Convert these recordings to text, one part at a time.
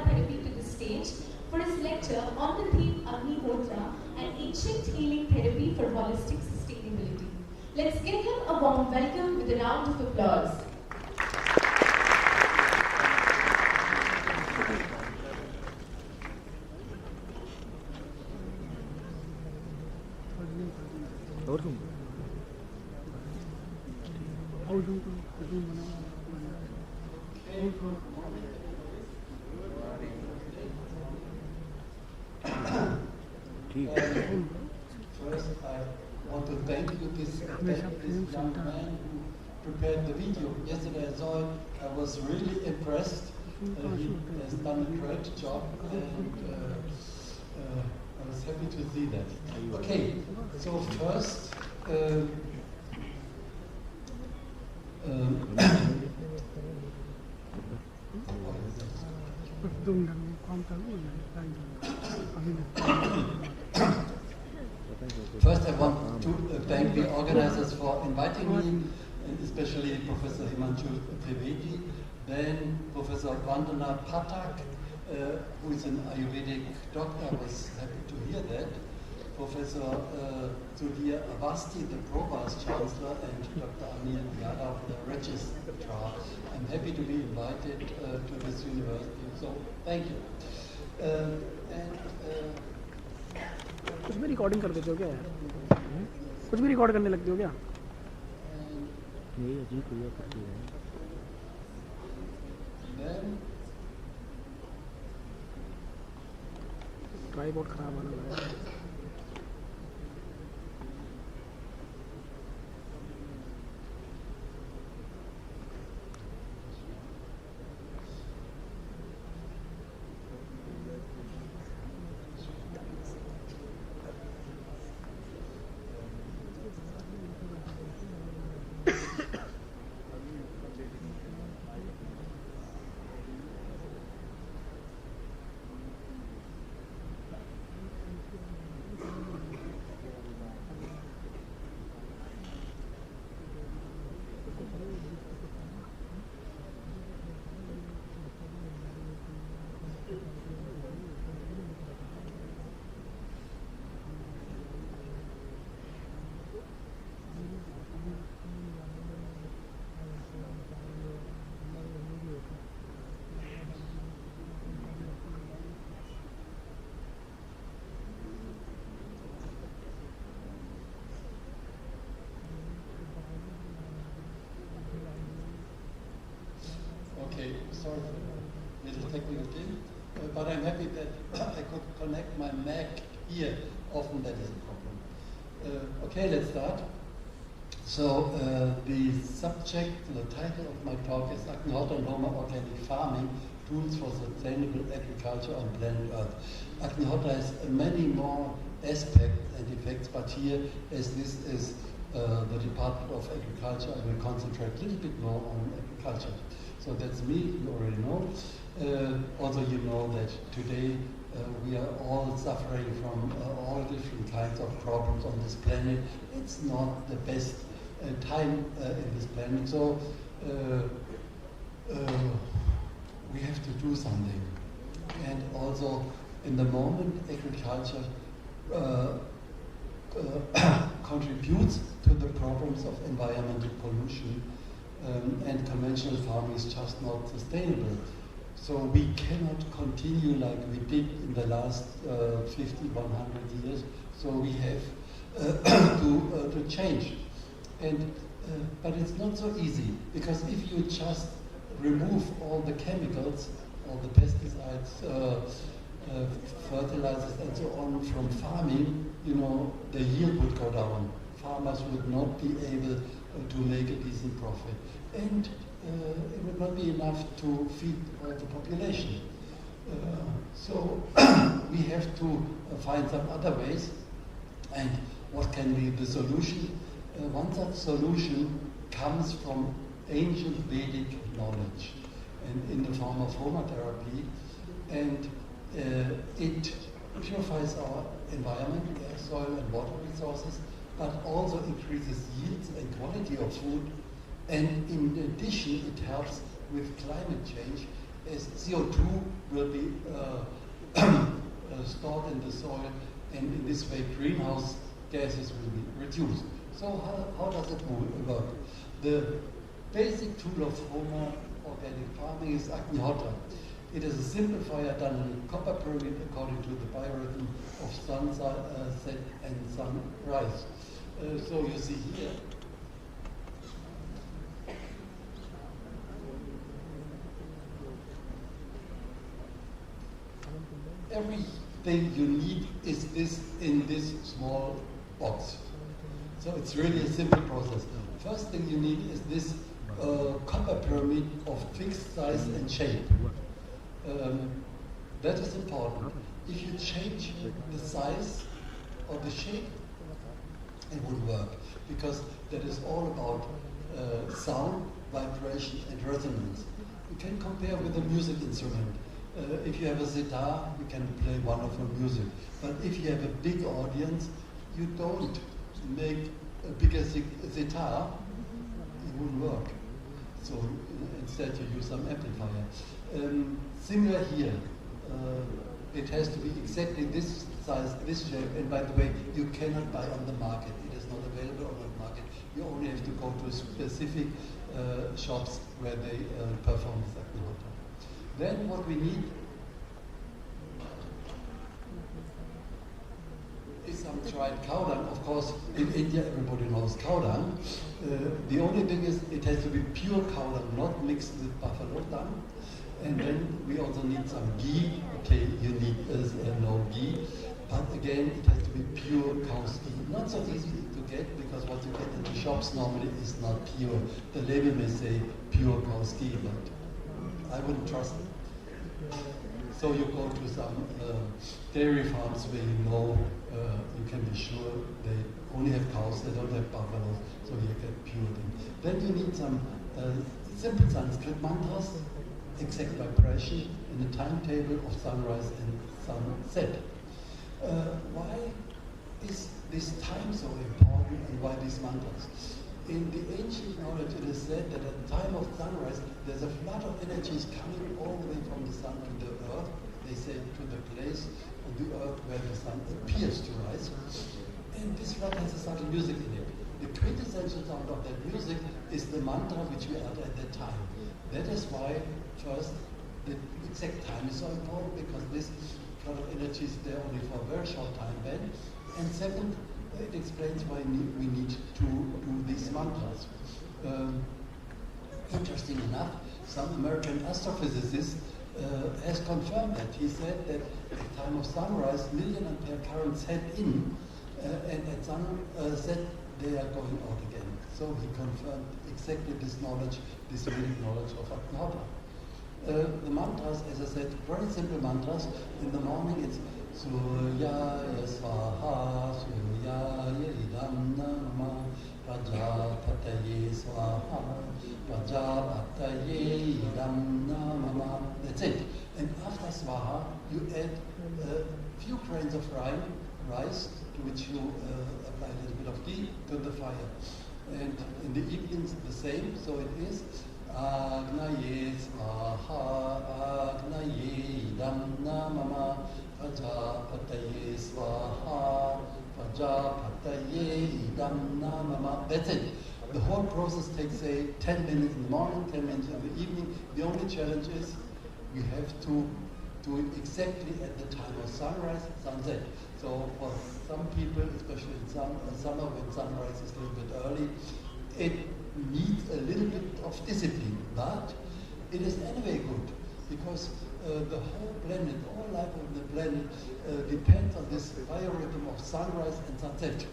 Therapy to the stage for his lecture on the theme Agnihotra, an ancient healing therapy for holistic sustainability. Let's give him a warm welcome with a round of applause. First, I want to thank you, this young man who prepared the video. Yesterday I saw it, I was really impressed. He has done a great job, and I was happy to see that. Okay, so first, first I want to thank the organizers for inviting me, and especially Professor Chhatrapati, then Professor Vandana Pathak, who is an Ayurvedic doctor. I was happy to hear that. Professor Sudhir Avasti, the Provost Chancellor, and Dr. Agnihotra, the Registrar. I'm happy to be invited to this university, so thank you. कुछ भी recording कर देते हो क्या यार? कुछ भी record करने लगते हो क्या? नहीं अजीब हुआ करती है। ट्राइपॉड खराब होने लगा है। Okay, sorry for the little technical thing, but I'm happy that I could connect my Mac here. Often that is a problem. Okay, let's start. So the subject, the title of my talk is Agnihotra and Roma Organic Farming, Tools for Sustainable Agriculture on Planet Earth. Agnihotra has many more aspects and effects, but here, as this is the Department of Agriculture, I will concentrate a little bit more on agriculture. So that's me, you already know. Also you know that today we are all suffering from all different kinds of problems on this planet. It's not the best time in this planet, so we have to do something. And also in the moment agriculture contributes to the problems of environmental pollution, and conventional farming is just not sustainable. So we cannot continue like we did in the last 50, 100 years. So we have to change. And but it's not so easy, because if you just remove all the chemicals, all the pesticides, fertilizers and so on from farming, you know, the yield would go down. Farmers would not be able to make a decent profit. And it would not be enough to feed all the population. So we have to find some other ways. And what can be the solution? One such solution comes from ancient Vedic knowledge, and in the form of aromatherapy, and it purifies our environment, air, soil and water resources, but also increases yields and quality of food, and in addition it helps with climate change, as CO2 will be stored in the soil, and in this way greenhouse gases will be reduced. So how does it work? The basic tool of Homo organic farming is Agnihotra. It is a simple fire done in a copper pyramid according to the biorhythm of sunset and sunrise. So you see here, everything you need is this in this small box. So it's really a simple process. First thing you need is this copper pyramid of fixed size and shape. That is important. If you change the size or the shape, it won't work, because that is all about sound, vibration, and resonance. You can compare with a music instrument. If you have a sitar, you can play wonderful music. But if you have a big audience, you don't make a bigger sitar, it won't work. So instead you use some amplifier. Similar here, it has to be exactly this size, this shape, and by the way, you cannot buy on the market. It is not available on the market. You only have to go to specific shops where they perform this Agnihotra. Then what we need is some dried cow dung. Of course, in India everybody knows cow dung. The only thing is it has to be pure cow dung, not mixed with buffalo dung. And then we also need some ghee. Okay, you need no ghee, but again it has to be pure cow's ghee. Not so easy to get, because what you get in the shops normally is not pure. The label may say pure cow's ghee, but I wouldn't trust it. So you go to some dairy farms where you know you can be sure they only have cows, they don't have buffaloes, so you get pure thing. Then you need some simple Sanskrit mantras, exact vibration, and a timetable of sunrise and sunset. Why is this time so important, and why these mantras? In the ancient knowledge, it is said that at the time of sunrise, there's a flood of energies coming all the way from the sun to the earth. They say to the place on the earth where the sun appears to rise. And this flood has a subtle music in it. The quintessential sound of that music is the mantra which we utter at that time. That is why, first, the exact time is so important, because this flood of energy is there only for a very short time then. And second, it explains why we need to do these mantras. Interesting enough, some American astrophysicist has confirmed that. He said that at the time of sunrise, million ampere currents head in, and at sunset they are going out again. So he confirmed exactly this knowledge, this Vedic knowledge of Agnihotra. The mantras, as I said, very simple mantras. In the morning it's Suryaya Swaha, Suryaya Idam Nama, Prajapataye Swaha, Prajapataye Idam Nama. That's it. And after Swaha, you add a few grains of rice, to which you apply a little bit of ghee to the fire. And in the evenings, the same. So it is Agnaye Swaha, Agnaye Idam Nama, Prajapataye Swaha, Prajapataye Idam Nama. That's it. The whole process takes, say, 10 minutes in the morning, 10 minutes in the evening. The only challenge is we have to do it exactly at the time of sunrise, sunset. So for some people, especially in summer when sunrise is a little bit early, it needs a little bit of discipline, but it is anyway good, because the whole planet, all life on the planet depends on this biorhythm of sunrise and sunset.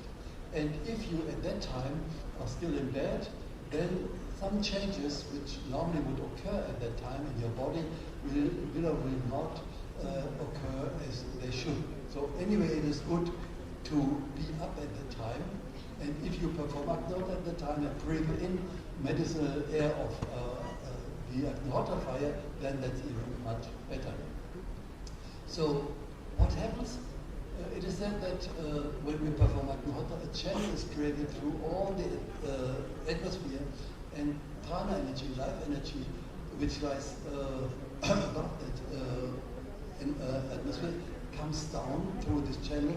And if you at that time are still in bed, then some changes which normally would occur at that time in your body will or will not occur as they should. So anyway, it is good to be up at the time, and if you perform Agnihotra at the time and breathe in medicinal air of the Agnihotra fire, then that's even much better. So what happens? It is said that when we perform Agnihotra, a channel is created through all the atmosphere, and prana energy, life energy, which lies above that atmosphere comes down through this channel.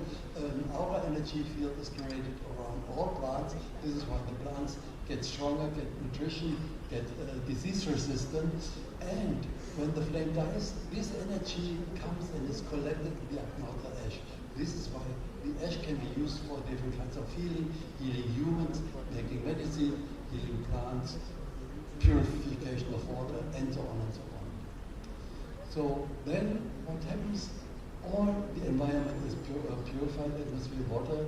Our energy field is created around all plants. This is why the plants get stronger, get nutrition, get disease resistant. And when the flame dies, this energy comes and is collected in the Agnihotra ash. This is why the ash can be used for different kinds of healing humans, making medicine, healing plants, purification of water, and so on and so on. So then what happens? All the environment is purified, atmosphere, water,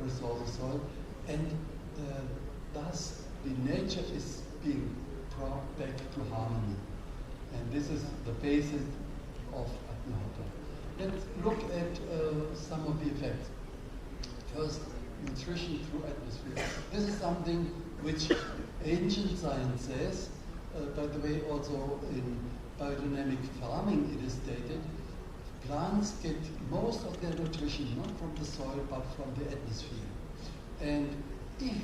resources, soil, and thus the nature is being brought back to harmony. And this is the basis of Agnihotra. Let's look at some of the effects. First, nutrition through atmosphere. This is something which ancient science says. By the way, also in biodynamic farming it is stated, plants get most of their nutrition not from the soil but from the atmosphere. And if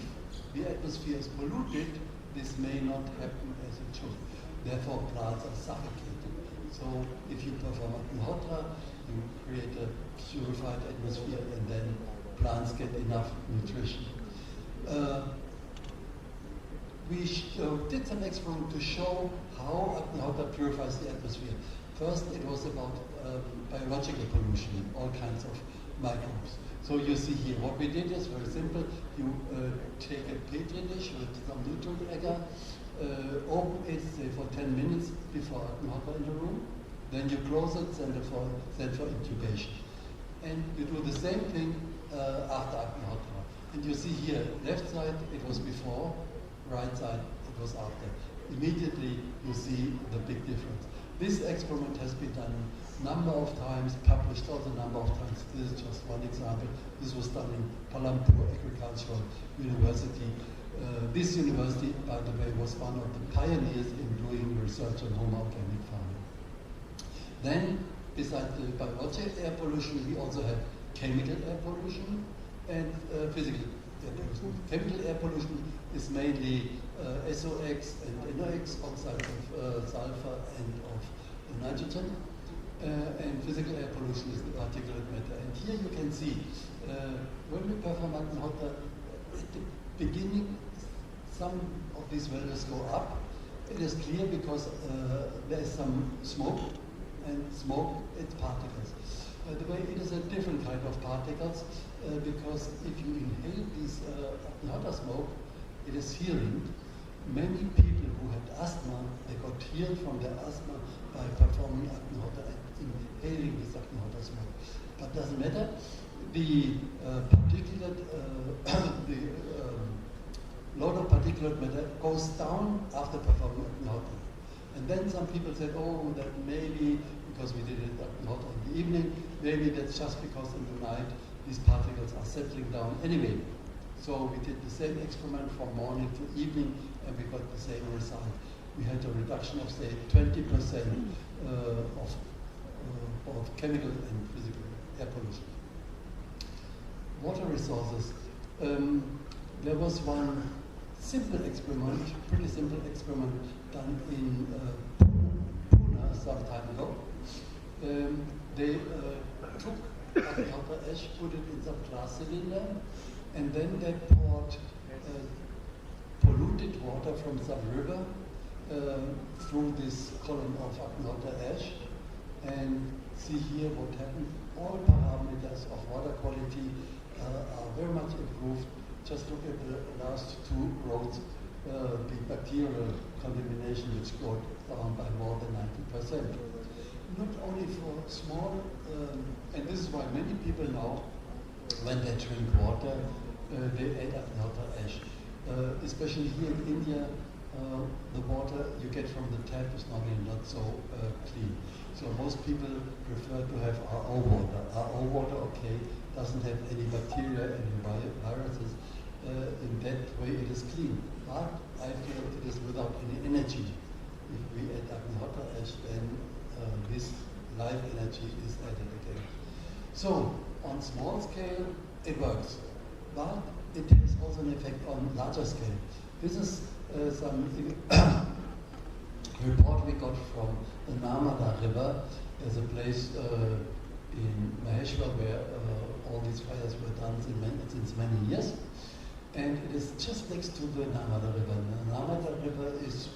the atmosphere is polluted, this may not happen as it should. Therefore, plants are suffocated. So if you perform Agnihotra, you create a purified atmosphere and then plants get enough nutrition. We did some experiments to show how Agnihotra purifies the atmosphere. First, it was about biological pollution, all kinds of microbes. So you see here, what we did is very simple. You take a petri dish with some neutral agar, open it, say, for 10 minutes before Agnihotra in the room. Then you close it, send for incubation. And you do the same thing after Agnihotra. And you see here, left side, it was before, right side, it was after. Immediately, you see the big difference. This experiment has been done a number of times, published also a number of times. This is just one example. This was done in Kanpur Agricultural University. This university, by the way, was one of the pioneers in doing research on home organic farming. Then, besides the biological air pollution, we also have chemical air pollution and physical air pollution. Chemical air pollution is mainly SOx and NOx, oxides of sulfur and of nitrogen. And physical air pollution is the particulate matter. And here you can see, when we perform Agnihotra, at the beginning, some of these values go up. It is clear because there is some smoke, and smoke, it's particles. By the way, it is a different kind of particles because if you inhale this Agnihotra smoke, it is healing. Many people who had asthma, they got healed from their asthma by performing Agnihotra and inhaling this Agnihotra smoke. But doesn't matter. The particulate, the load of particulate matter goes down after performing Agnihotra. And then some people said, oh, that maybe because we did it not in the evening, maybe that's just because in the night these particles are settling down anyway. So we did the same experiment from morning to evening and we got the same result. We had a reduction of, say, 20% of chemical and physical air pollution. Water resources. There was one simple experiment, pretty simple experiment done in Pune some time ago. They took Agnihotra ash, put it in some glass cylinder, and then they poured polluted water from some river through this column of Agnihotra ash. And see here what happened. All parameters of water quality are very much improved. Just look at the last two rows, the bacterial contamination which got down by more than 90%. Not only for small, and this is why many people now, when they drink water, they add Agnihotra ash. Especially here in India, the water you get from the tap is normally not so clean. So most people prefer to have RO water. RO water, okay, doesn't have any bacteria, any viruses. In that way it is clean. But I feel it is without any energy. If we add Agnihotra ash, then this life energy is added again. So on small scale, it works. But it has also an effect on larger scale. This is some report we got from the Narmada River. There's a place in Maheshwar where all these fires were done since many years. And it is just next to the Narmada River. The Narmada River is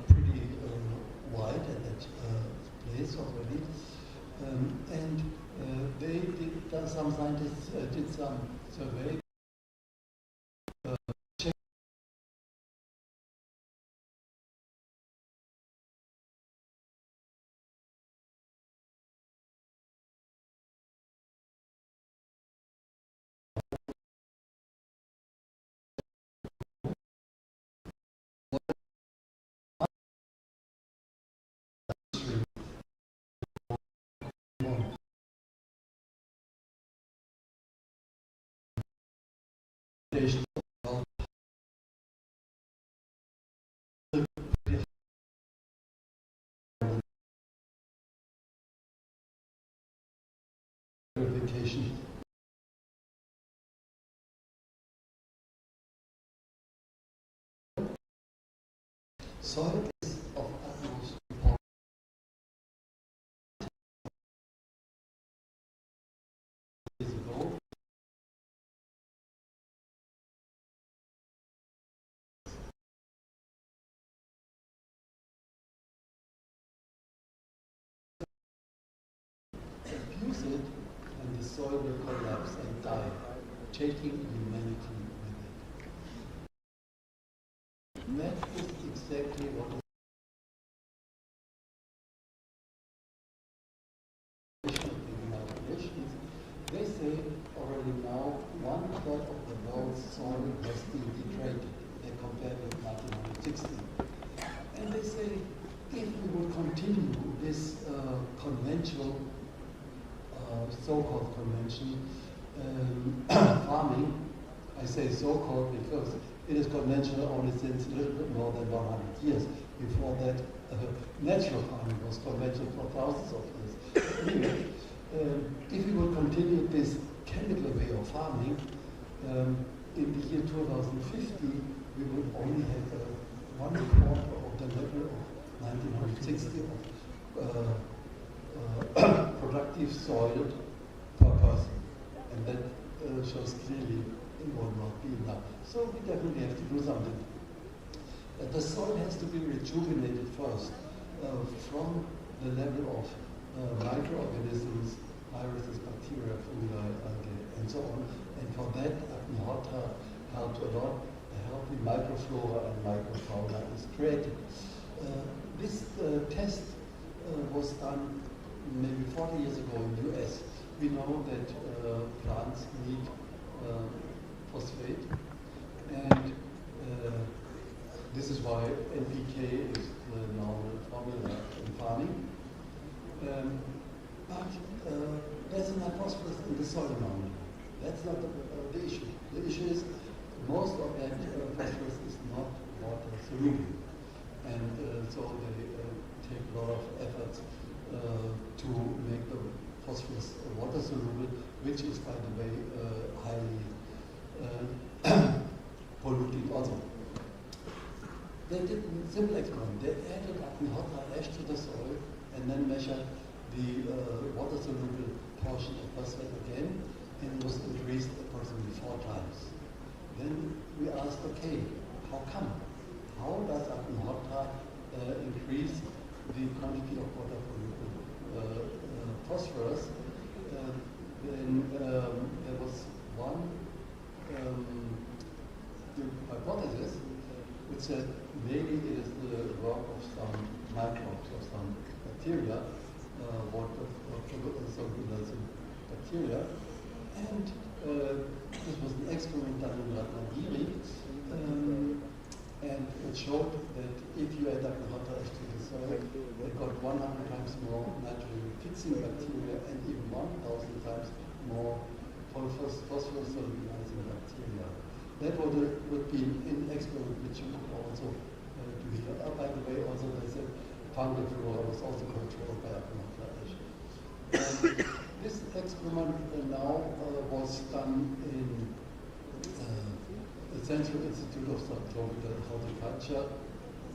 pretty wide at that place already. Some scientists did some survey. Purification. Soil is of utmost importance. Years ago, abuse it, and the soil will collapse and die, taking humanity with it. That is exactly what the United Nations. They say already now 1/3 of the world's soil has been degraded. They compare with 1960. And they say if we will continue this conventional, so-called convention farming, I say so-called because it is conventional only since a little bit more than 100 years. Before that, natural farming was conventional for thousands of years. Anyway, if we will continue this chemical way of farming, in the year 2050, we will only have 1/4 of the level of 1960 of productive soil per person. And that shows clearly it will not be enough. So we definitely have to do something. The soil has to be rejuvenated first from the level of microorganisms, viruses, bacteria, fungi, algae, and so on. And for that, Agnihotra helped a lot. A healthy microflora and microfauna is created. This test was done maybe 40 years ago in the US. We know that plants need phosphate, and this is why NPK is the normal formula in farming. But there's enough phosphorus in the soil normally. That's not the issue. The issue is most of that phosphorus is not water soluble, and so they take a lot of efforts to make the phosphorus water soluble, which is, by the way, highly polluted also. They did a simple experiment. They added Agnihotra ash to the soil and then measured the water soluble portion of phosphate again, and it was increased approximately 4 times. Then we asked, okay, how come? How does Agnihotra increase the quantity of water soluble phosphorus? Then there was one hypothesis which said maybe it is the work of some microbes or some bacteria, water soluble bacteria. And this was an experiment done in Ratnagiri, and it showed that if you add Agnihotra ash to the soil, they got 100 times more nitrogen-fixing bacteria and even 1,000 times more phosphorus solubilizing bacteria. That would be an experiment which you could also do here. By the way, also they said fungal flora was also controlled by Agnihotra ash. This experiment now was done in the Central Institute of Subtropical Horticulture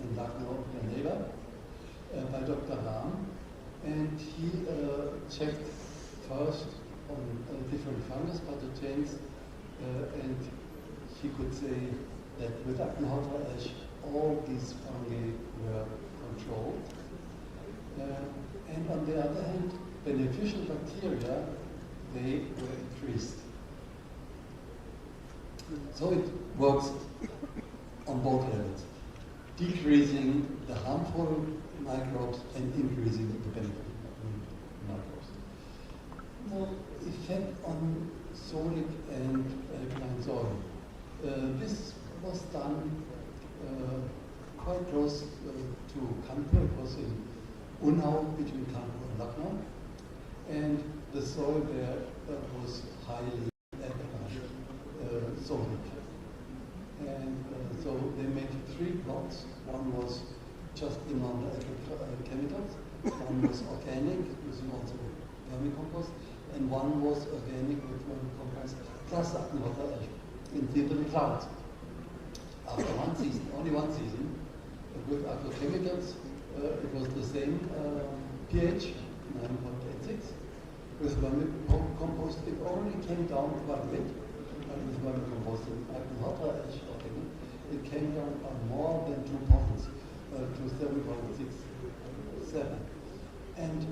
in Lucknow, Canada. by Dr. Ram, and he checked first on different fungus pathogens, and he could say that with Agnihotra ash, all these fungi were controlled. And on the other hand, beneficial bacteria, they were increased. So it works on both levels, decreasing the harmful microbes and increasing the beneficial microbes. Now, effect on solic and alkaline soil. This was done quite close to Kanpur. It was in Unnao, between Kanpur and Lucknow, and the soil there was highly alkaline, solic. And so they made 3 plots. One was just in chemicals, one was organic, using also vermicompost, and one was organic with vermicompost plus Agnihotra ash in little clouds. After one season, only one season, with agrochemicals, it was the same pH, 9.86. With vermicompost, it already came down quite a bit. With vermicompost and Agnihotra ash, it came down by more than 2 points to 7.67. And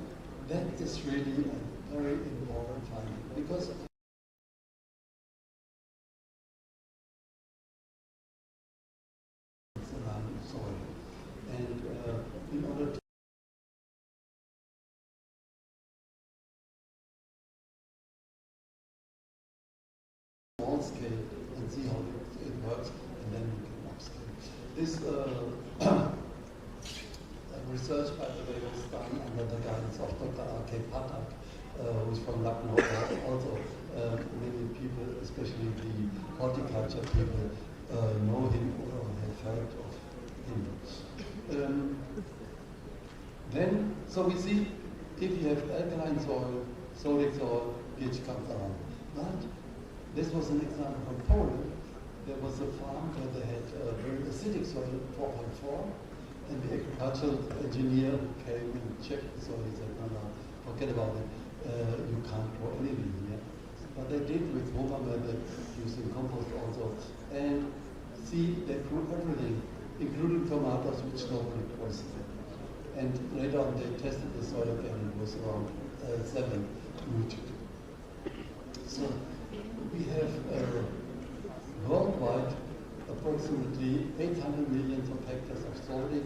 that is really a very important finding, because it's around soil. And in order to small scale and see how it works, and then we can upscale. This research, by the way, was done under the guidance of Dr. R.K. Pathak, who's from Lucknow. Also, many people, especially the horticulture people, know him or have heard of him. Then, so we see if you have alkaline soil, solic soil, pH comes down. But this was an example from Poland. There was a farm where they had very acidic soil, 4.4, and the agricultural engineer came and checked the soil. He said, no, forget about it. You can't grow anything here. But they did with Roma method, using compost also, and see they grew everything, including tomatoes, which nobody grows there. And later on they tested the soil again, it was around 7 root. So we have worldwide approximately 800 million hectares of solic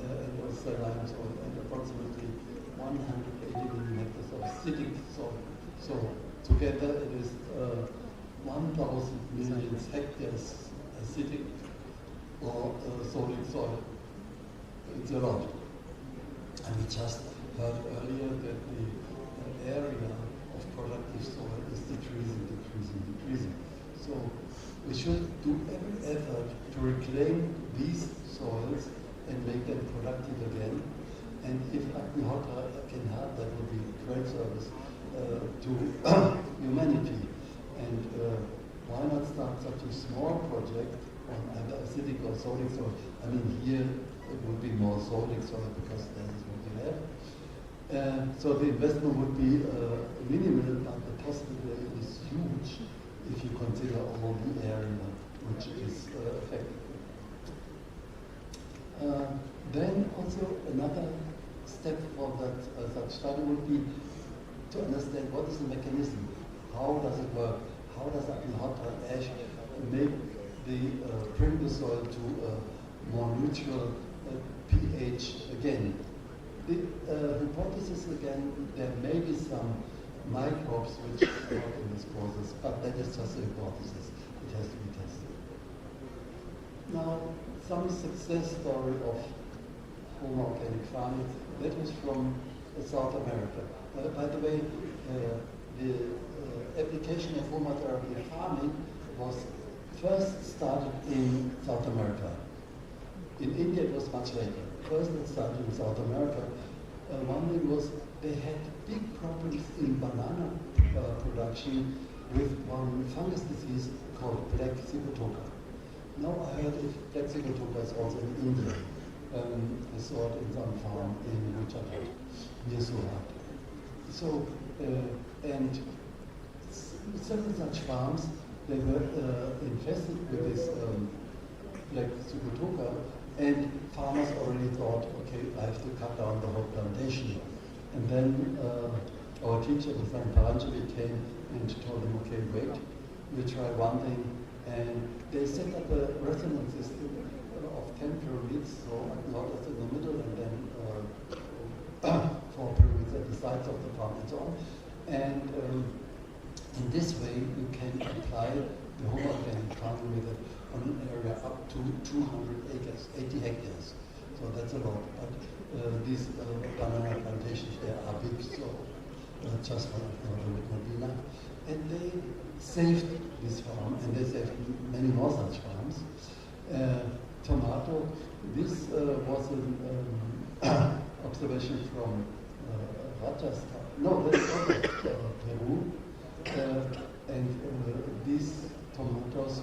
and also lime soil, and approximately 180 million hectares of acidic soil. So together it is 1,000 million hectares acidic or solic soil. It's a lot. And we just heard earlier that the area of productive soil is decreasing. So we should do every effort to reclaim these soils and make them productive again. And if Agnihotra can help, that would be a great service to humanity. And why not start such a small project on either acidic or solic soil? I mean, here it would be more solic soil because that is what we have. So the investment would be minimal, but the possibility is huge if you consider all the area which is affected. Then also another step for that such study would be to understand what is the mechanism, how does it work, how does Agnihotra ash make bring the soil to a more neutral pH again. The hypothesis again, there may be some microbes which work in this process, but that is just a hypothesis. It has to be tested. Now, some success story of home organic farming, that was from South America. By the way, the application of aromatherapy farming was first started in South America. In India it was much later. First it started in South America. One thing was they had big problems in banana production with one fungus disease called black sigatoka. Now I heard if black sigatoka is also in India. I saw it in some farm in Gujarat, near Surat. So, and certain such farms, they were infested with this black sukutoka, and farmers already thought, okay, I have to cut down the whole plantation. And then our teacher, the Paranjali, came and told them, okay, wait, we try one thing. And they set up a resonance system of 10 pyramids, so Agnihotra in the middle, and then 4 pyramids at the sides of the farm and so on. And in this way, you can apply the home organic farming method on an area up to 200 acres, 80 hectares. So that's a lot. But these banana plantations, they are big, so just one would not be enough. And they saved this farm, and they saved many more such farms. Tomato, this was an observation from Rajasthan. No, that's also Peru. And these tomatoes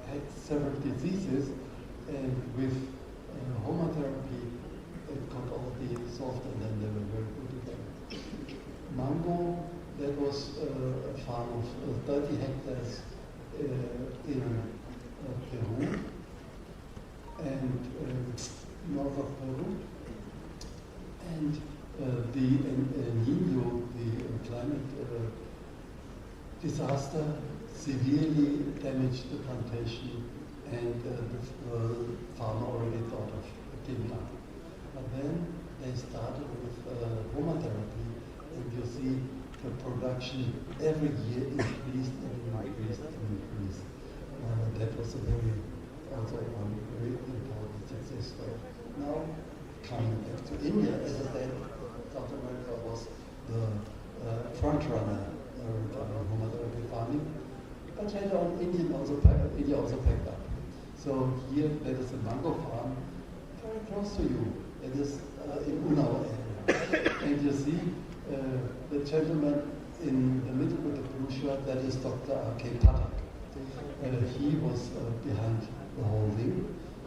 had several diseases, and with homotherapy, it got all the solved, and then they were very good again. Mango, that was a farm of 30 hectares in Peru, and north of Peru. And the Nino, the climate disaster, severely damaged the plantation, and the farmer already thought of giving up. But then they started with homotherapy, and you see the production every year increased and increased and increased. That was a very, also one very important success story. Now, coming back to India, as I said, South America was the front runner regarding homotherapy farming. But later on, India also picked up. So here there is a mango farm very close to you. It is in Unnao area. And you see the gentleman in the middle with the blue shirt, that is Dr. R.K. Pathak. He was behind the whole thing.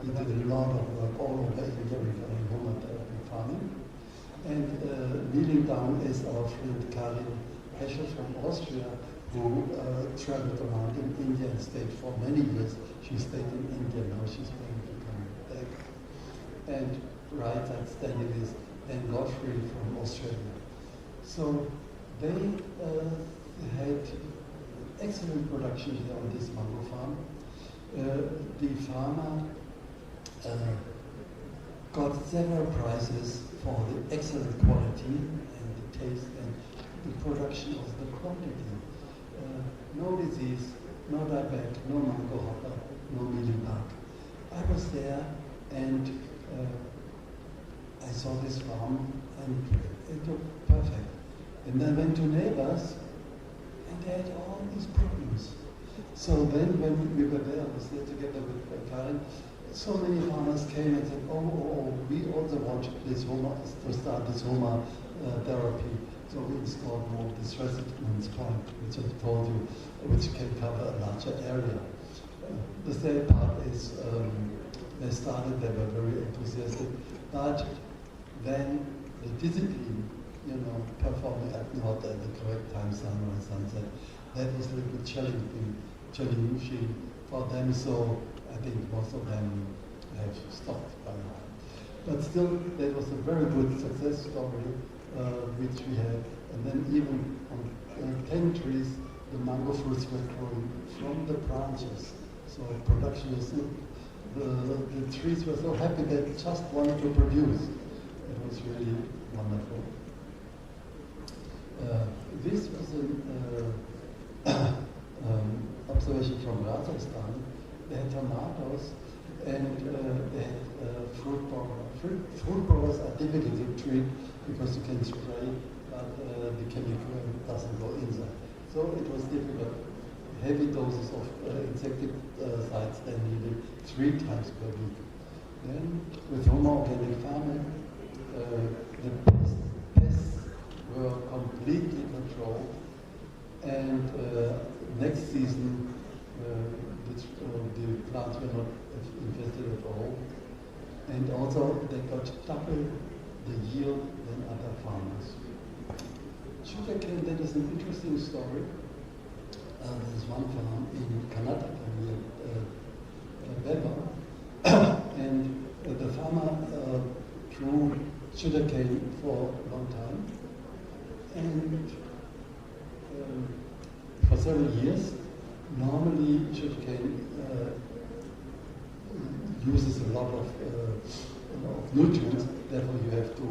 He did a lot of work all over India regarding homotherapy farming. And kneeling down is our friend Karin Heschel from Austria, who traveled around in India and stayed for many years. She stayed in India, now she's going to come back. And right outstanding is Dan Godfrey from Australia. So they had excellent production here on this mango farm. The farmer got several prizes for the excellent quality and the taste and the production of the quantity. No disease, no dieback, no mango hopper, no mealy bug. I was there and I saw this farm and it looked perfect. And I went to neighbors and they had all these problems. So then when we were there, I was there together with Karin, so many farmers came and said, oh, we also want this to start this Homa therapy. So we installed more this resonance point, which I told you, which can cover a larger area. The sad part is they started, they were very enthusiastic, but then the discipline, performing Agnihotra at the correct time, sunrise, sunset, that was a little bit challenging for them, so I think most of them have stopped by now. But still, that was a very good success story, which we had. And then even on 10 trees, the mango fruits were growing from the branches. So production was, the trees were so happy they just wanted to produce. It was really wonderful. This was an observation from Rajasthan. They had tomatoes and they had fruit borers. Fruit borers are difficult to treat because you can spray, but the chemical doesn't go inside. So it was difficult. Heavy doses of insecticides they needed 3 times per week. Then with Homa organic farming, the pests were completely controlled, and next season which the plants were not infested at all. And also they got double the yield than other farmers. Sugarcane, that is an interesting story. There's one farm in Karnataka near Belva, and the farmer grew sugarcane for a long time, and for several years. Normally, sugarcane uses a lot of nutrients, therefore you have to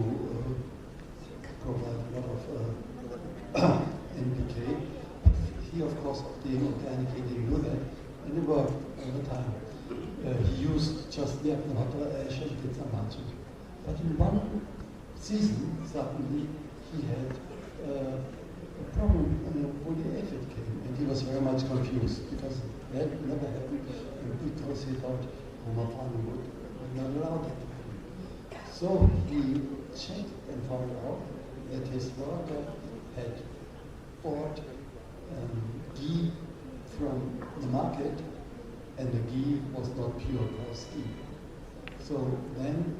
provide a lot of NPK. He, of course, being organic, he didn't do that, and it worked all the time. He used just the Agnihotra ash and did some mulching. But in one season, suddenly, he had a problem when woolly aphid came, and he was very much confused because that never happened, and because he thought Homa farming would not allow that to happen. So he checked and found out that his worker had bought ghee from the market, and the ghee was not pure coarse ghee. So then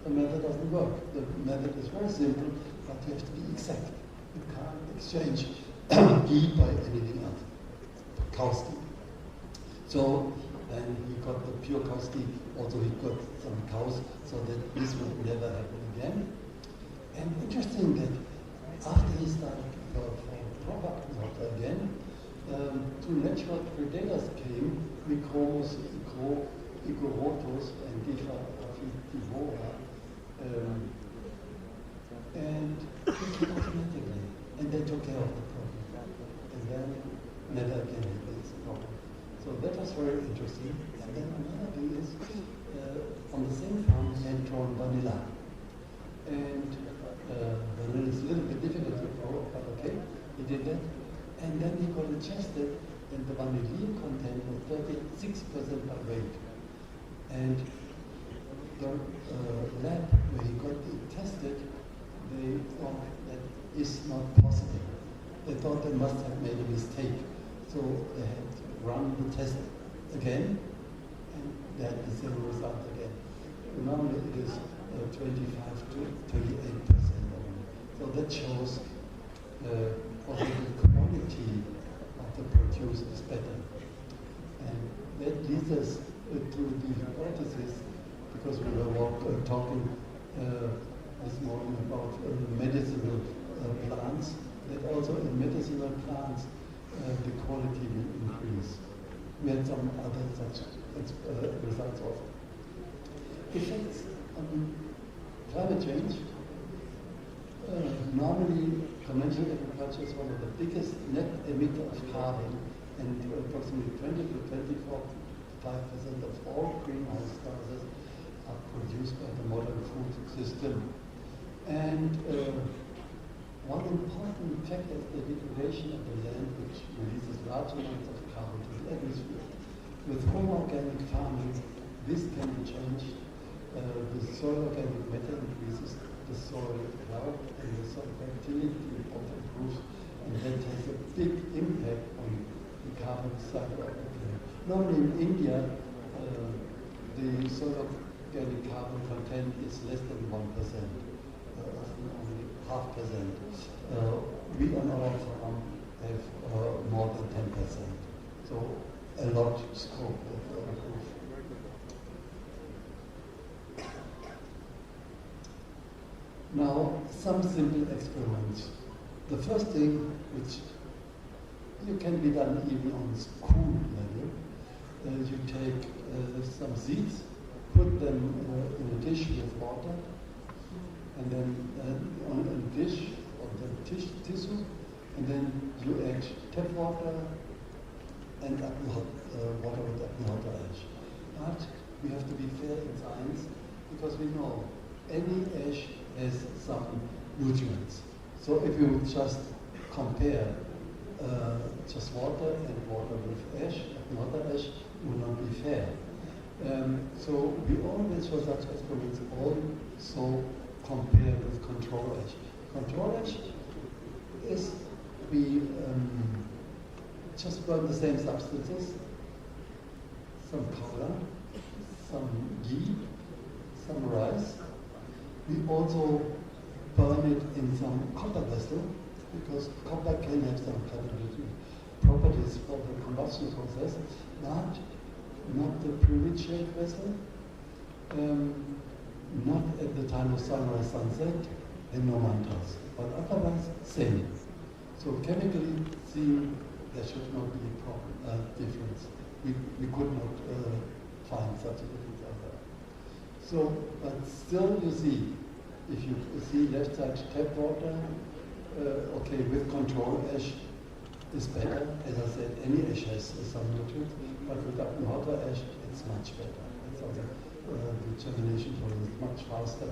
the method doesn't work. The method is very simple, but you have to be exact. You can't exchange ghee by anything else. Cow's ghee. So then he got the pure cow's ghee. Also he got some cows, so that this would never happen again. And interesting that after he started for proper water again, two natural predators came, Microbes, Igorotus, and Divora, and they came automatically, and they took care of the problem. And then never again had this problem. So that was very interesting. And then another thing is, on the same farm, he had grown vanilla. And vanilla is a little bit difficult to grow, but okay, he did that. And then he got it tested, and the vanillin content was 36% by weight. And the lab where he got it tested, they thought that is not possible. They thought they must have made a mistake. So they had to run the test again, and they had the same result again. Normally it is 25 to 28%. So that shows also the quality of the produce is better. And that leads us to the hypothesis, because we were talking this morning about medicinal plants, that also in medicinal plants the quality will increase. We had some other such results also. Effects on climate change. Normally, conventional agriculture is one of the biggest net emitter of carbon, and approximately 20 to 25% of all greenhouse gases are produced by the modern food system. And one important factor is the degradation of the land, which releases large amounts of carbon to the atmosphere. With home organic farming, this can be changed. The soil organic matter increases, the soil health and the soil fertility also improves, and that has a big impact on the carbon cycle of the plant. Normally in India, the soil organic carbon content is less than 1%, often only 0.5%. We on our farm have more than 10%, so a lot scope of improve. Now, some simple experiments. The first thing, which you can be done even on school level, you take some seeds, put them in a dish with water, and then on a dish of the tissue, and then you add tap water and water with Agnihotra ash. But we have to be fair in science, because we know any ash has some nutrients. So if you just compare just water and water with ash, Agnihotra ash, will not be fair. So we always, for such experiments, also compare with control ash. Control ash is we just burn the same substances, some cola, some ghee, some rice. We also burn it in some copper vessel, because copper can have some catalytic properties for the combustion process, but not the pyramid shaped vessel, not at the time of sunrise, sunset, and no mantras, but otherwise same. So chemically seen, there should not be a difference. We could not find such a difference either. So, but still you see, if you see left side tap water, okay, with control ash is better. As I said, any ash has some nutrients, but with Agnihotra ash, it's much better. It's also, the germination process is much faster.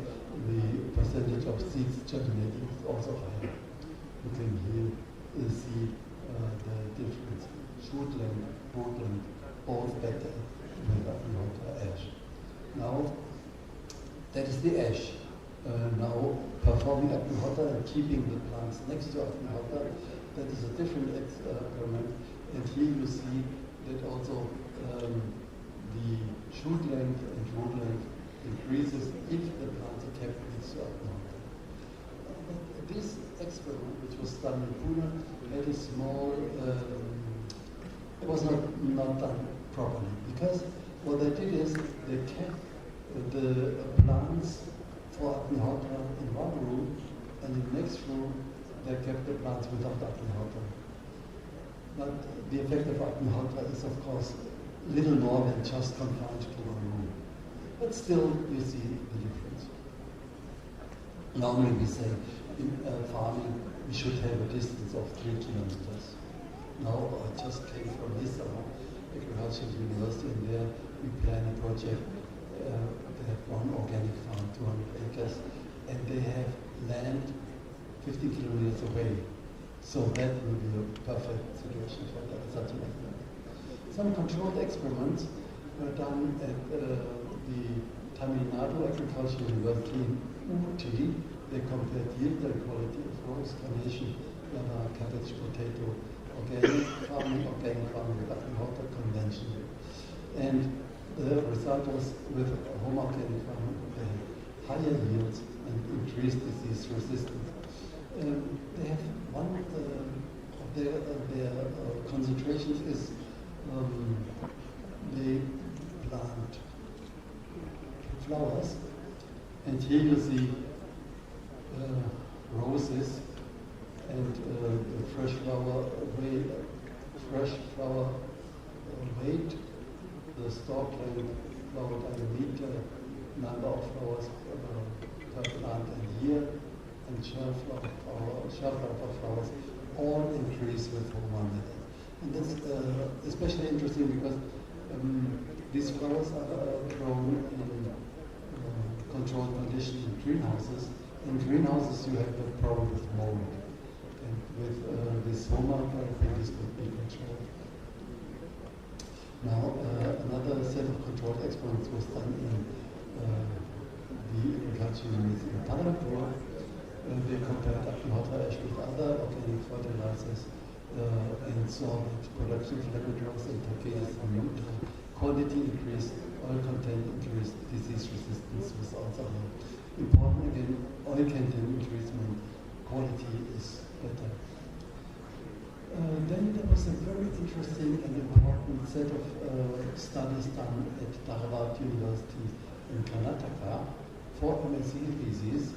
The percentage of seeds germinating is also higher. You can here see the difference. Shoot length, root length, both better with Agnihotra ash. Now, that is the ash. Now, performing Agnihotra and keeping the plants next to Agnihotra, that is a different experiment. And here you see that also the shoot length and root length increases if the plants are kept next to Agnihotra. This experiment, which was done in Pune, had a small, it was not done properly, because what they did is they kept the plants for Agnihotra in one room, and in the next room they kept the plants without Agnihotra. But the effect of Agnihotra is, of course, little more than just confined to one room. But still, you see the difference. Normally we say in farming we should have a distance of 3 kilometers. Now I just came from Lissau, Agricultural University, and there we plan a project. They have one organic farm, 200 acres, and they have land 50 kilometers away. So that will be a perfect situation for that, such an experiment. Some controlled experiments were done at the Tamil Nadu Agricultural University in Ooty. They compared yield and quality of rose, carnation, banana, cabbage, potato, organic farming with Agnihotra conventional. And the result was with home organic farming, they had higher yields and increased disease resistance. They have one of their concentrations is they plant flowers, and here you see roses and the fresh flower weight, the stalk length, flower diameter, number of flowers per plant a year, and shelf life of flowers all increase with hormone method. And that's especially interesting because these flowers are grown in controlled conditions in greenhouses. In greenhouses you have the problem with mold. And with this hormone therapy, this could be controlled. Now, another set of controlled experiments was done in the agricultural university in Kanpur. They compared Agnihotra ash with other organic fertilizers and saw that production of leguminous and tortillas quality increased, oil content increased, disease resistance was also high. Important again, oil content increased means quality is better. Then there was a very interesting and important set of studies done at Chhatrapati University in Karnataka for MSc theses.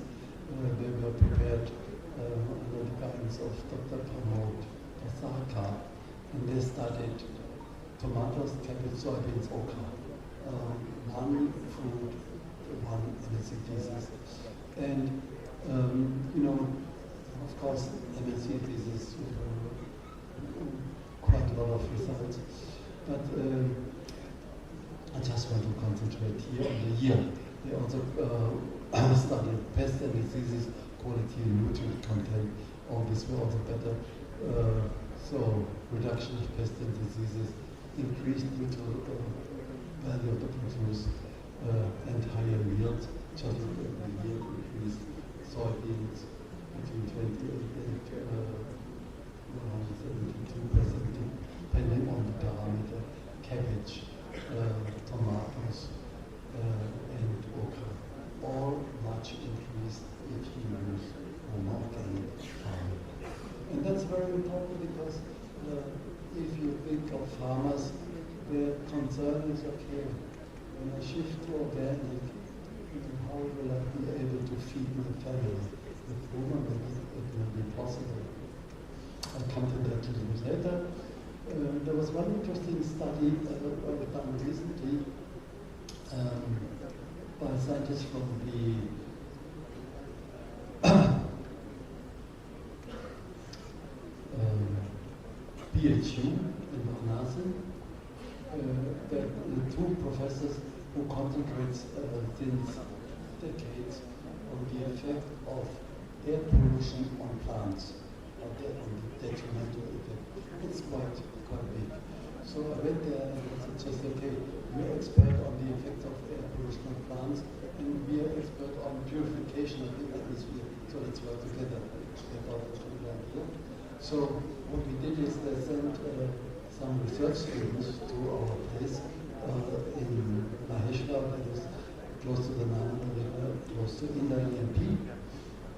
They were prepared under the guidance of Dr. Pramod Pasaka, and they studied tomatoes, cabbage, soybeans, okra. One fruit, one MSc thesis. And, you know, of course, MSc thesis quite a lot of results, but I just want to concentrate here on the year. They also studied pest and diseases, quality and nutrient content. All these were also better. So reduction of pest and diseases, increased neutral value of the produce, and higher yield. Just look at the yield increased soybeans between 28 and 172%, depending on the parameter. Cabbage very important because if you think of farmers, their concern is, okay, when I shift to organic, how will I be able to feed my family? With women, it will be possible. I'll come to that a little bit later. There was one interesting study done recently by scientists from the BHU in Varanasi, that the two professors who concentrate since decades on the effect of air pollution on plants, on the detrimental effect. It's quite big. So I went there and I suggested, okay, we're expert on the effects of air pollution on plants, and we are expert on purification of the atmosphere. So let's work together. So what we did is they sent some research students to our place in Maheshwar, that is close to the Nile River, close to India EMP,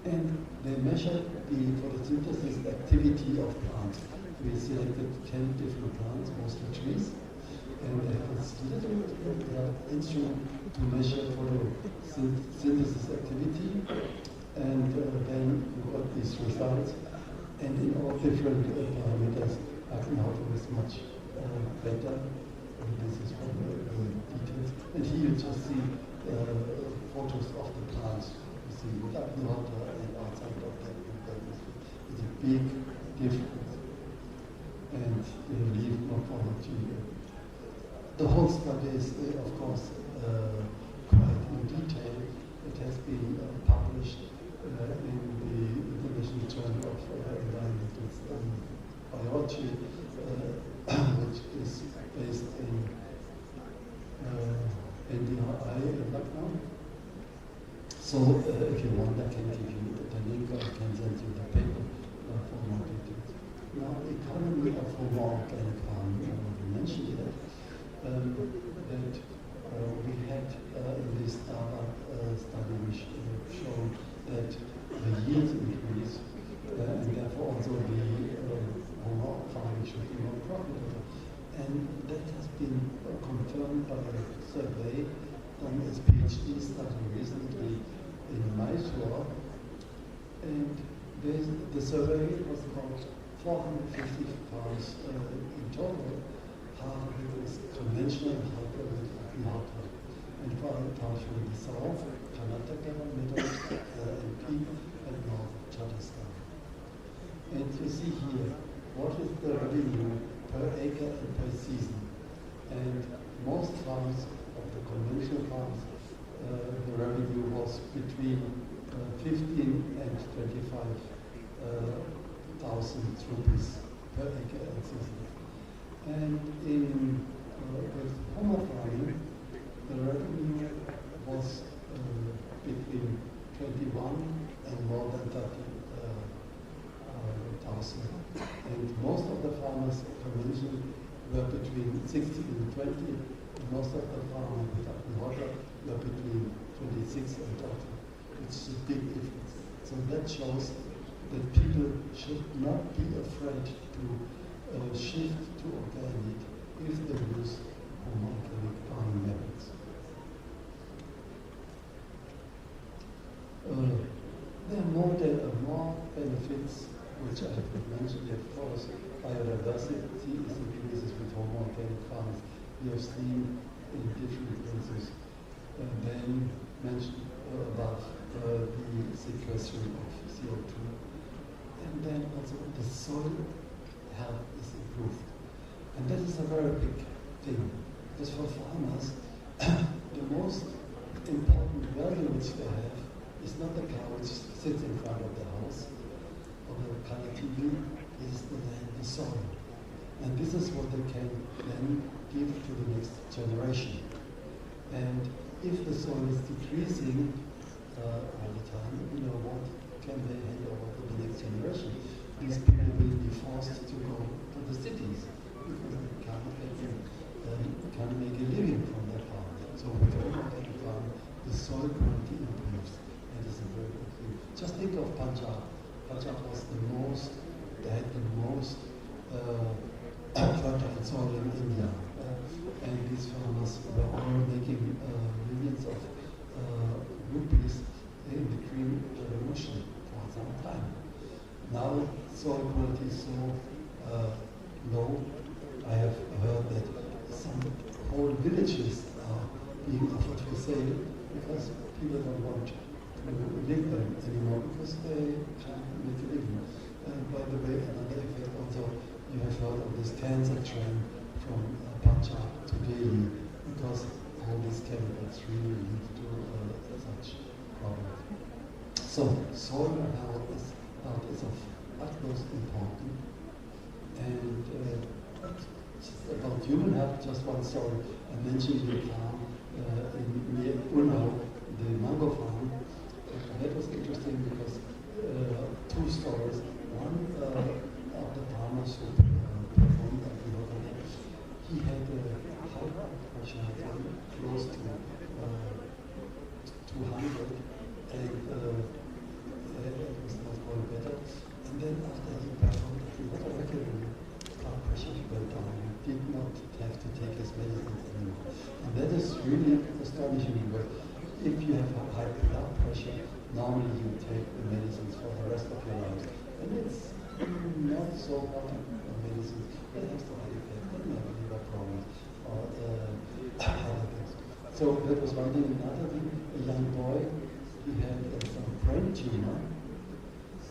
and they measured the photosynthesis activity of plants. We selected 10 different plants, mostly trees, and they have this little instrument to measure photosynthesis activity, and then you got these results. And in all different parameters, Agnihotra is much better. And this is from the details. And here you just see photos of the plants. You see with Agnihotra and outside of that, it's a big difference. And leaf morphology. The whole study is, of course, quite in detail. It has been published in the International Journal of Environmental Biology, which is based in NDRI in Lucknow. So if you want, I can give you the link, or I can send you the paper for more details. Now, economy of more organic farming, I already mentioned that, that we had in this startup study which showed that the yields increase, and therefore also the more farming should be more profitable. And that has been confirmed by a survey done as PhD study recently in Mysore. And the survey was about 450 farms in total. Half of it is conventional, half of it is Agnihotra. And farms from the south, Karnataka, middle, MP, and north, Chhattisgarh. And you see here, what is the revenue per acre and per season? And most farms of the conventional farms, the revenue was between 15 and 25,000 rupees per acre and season. And in with homo farming, the revenue was between 21 and more than 30,000. And most of the farmers conventionally were between 16 and 20, and most of the farmers with Agnihotra were between 26 and 30. It's a big difference. So that shows that people should not be afraid to shift to organic if they use organic farming methods. There are more benefits which I have mentioned. Of course, biodiversity is increases with organic farms. We have seen in different places. And then mentioned above the sequestration of CO2. And then also the soil health is improved. And that is a very big thing. Because for farmers, the most important value which they have is not the cow which sits in front of the house or the color TV, is the land, the soil. And this is what they can then give to the next generation. And if the soil is decreasing all the time, what can they hand over to the next generation? These people will be forced to go to the cities because they can't make a living from their farm. So with organic farm, the soil quality improves. That is a very good thing. Just think of Punjab. Punjab was the most they had the most fertile soil in India. And these farmers were all making millions of rupees in the Green Revolution for some time. Now soil quality is so low. I have heard that some whole villages are being offered for sale because people don't want to live there anymore because they can't make a living. And by the way, another effect also, you have heard of this cancer trend from Punjab to Delhi because all these chemicals really lead to such problems. So soil health is of utmost importance. And about human health, just one story. I mentioned the farm near Unnao, the mango farm. That was interesting because two stories. One of the farmers who performed Agnihotra, he had a high blood pressure close to 200, and it was not going better. And then after he performed Agnihotra regularly, blood pressure went down. He did not have to take his medicines anymore. And that is really astonishing because if you have a high blood pressure, normally you take the medicines for the rest of your life. And it's not so common medicines. It has to have effect. It may have liver problems or other things. So that was one thing. Another thing, a young boy, he had some brain tumor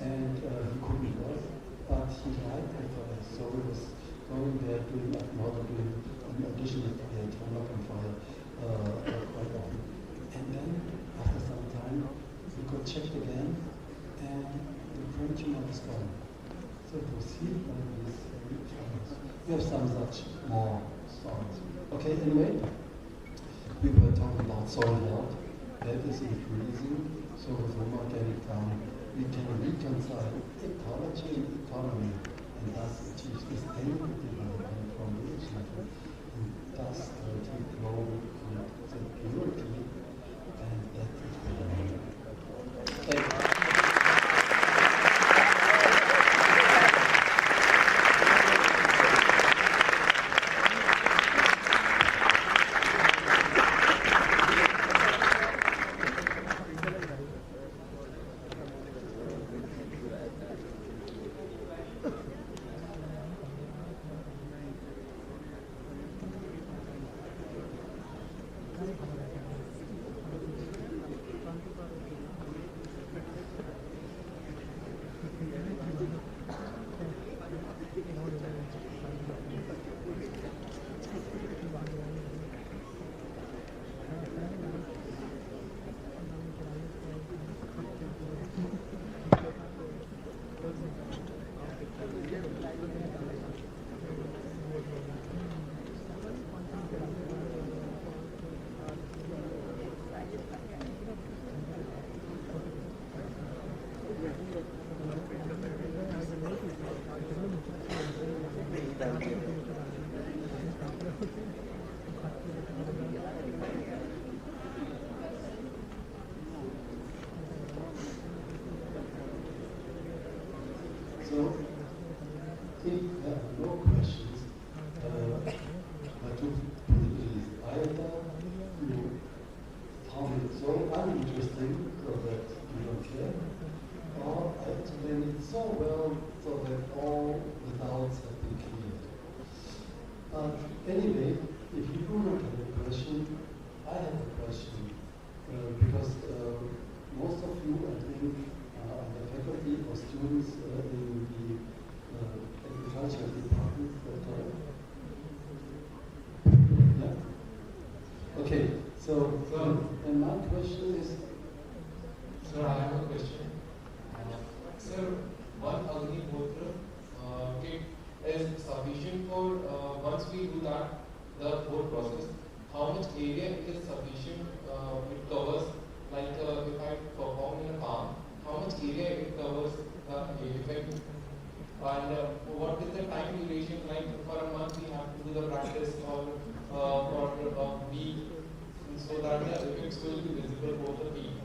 and he couldn't work, but he liked it for us. So he was going there doing Agnihotra, doing an additional turn up and fire quite often. And then after some time, we got checked again and the brain tumor was gone. So it was healed by these farmers. We have some such more stories. Okay, anyway, we were talking about soil health. That is increasing. So with home organic farming, we can reconcile ecology and economy and thus achieve sustainable development from village level and thus achieve global security. And that is the Thank you. So, if there are no questions, I took either you found it so uninteresting so that you don't care, or I explained it so well so that all the doubts have been cleared. But anyway, if you do not have a question, I have a question. Because most of you, I think, are the faculty or students in the agriculture department. Yeah? Okay, so and my question is... Sir, I have a question. Sir, one Agnihotra kit is sufficient for, once we do that, the whole process, how much area it is sufficient, it covers, like if I perform in a farm, how much area it covers the effect, and what is the time duration, like for a month we have to do the practice or for a week, so that the effects will be visible over the week,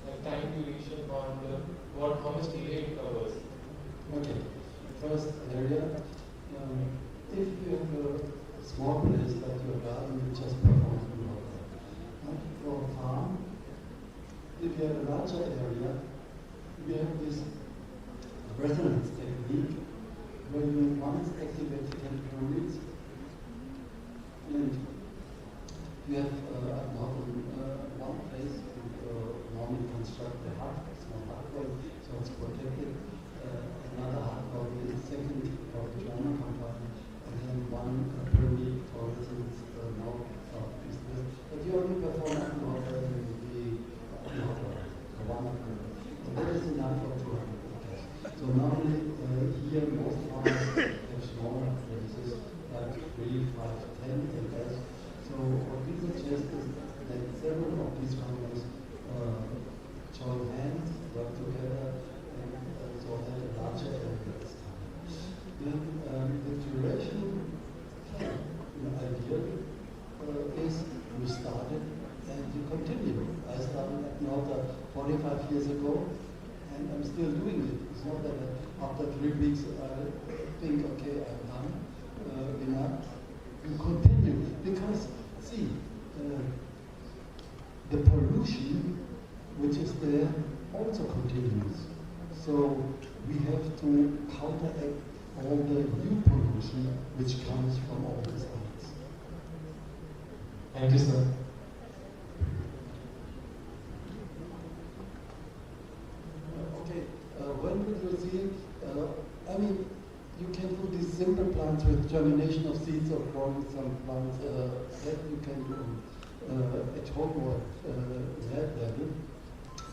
like time duration on how much area it covers. Okay, first area, if you have a small place like your garden, you just perform water. And for a farm, if you have a larger area, you have this resonance technique where you once activate 10 pyramids, and you have one place you normally construct a hut, a small hut, so it's protected. Another hut for the second for the German compartment, and then one pyramid for instance north, south, east, west. But you only perform Agnihotra in the Agnihotra, so one of them. And that is enough for 200 acres. So normally here most farmers have smaller places, like 3, 5, 10 acres. So what we suggest is that several of these farmers join hands, work together, and so that a larger area is done. Then the duration, ideally, is we started and you continue. I started Agnihotra 45 years ago, and I'm still doing it. It's not that after 3 weeks I think, okay, I'm done, enough. You continue, because, see, the pollution which is there also continues. So we have to counteract all the new pollution which comes from all these sites. Thank you, sir. Okay, when will you see it? I mean, you can do these simple plants with germination of seeds or growing some plants that you can do at home or lab level.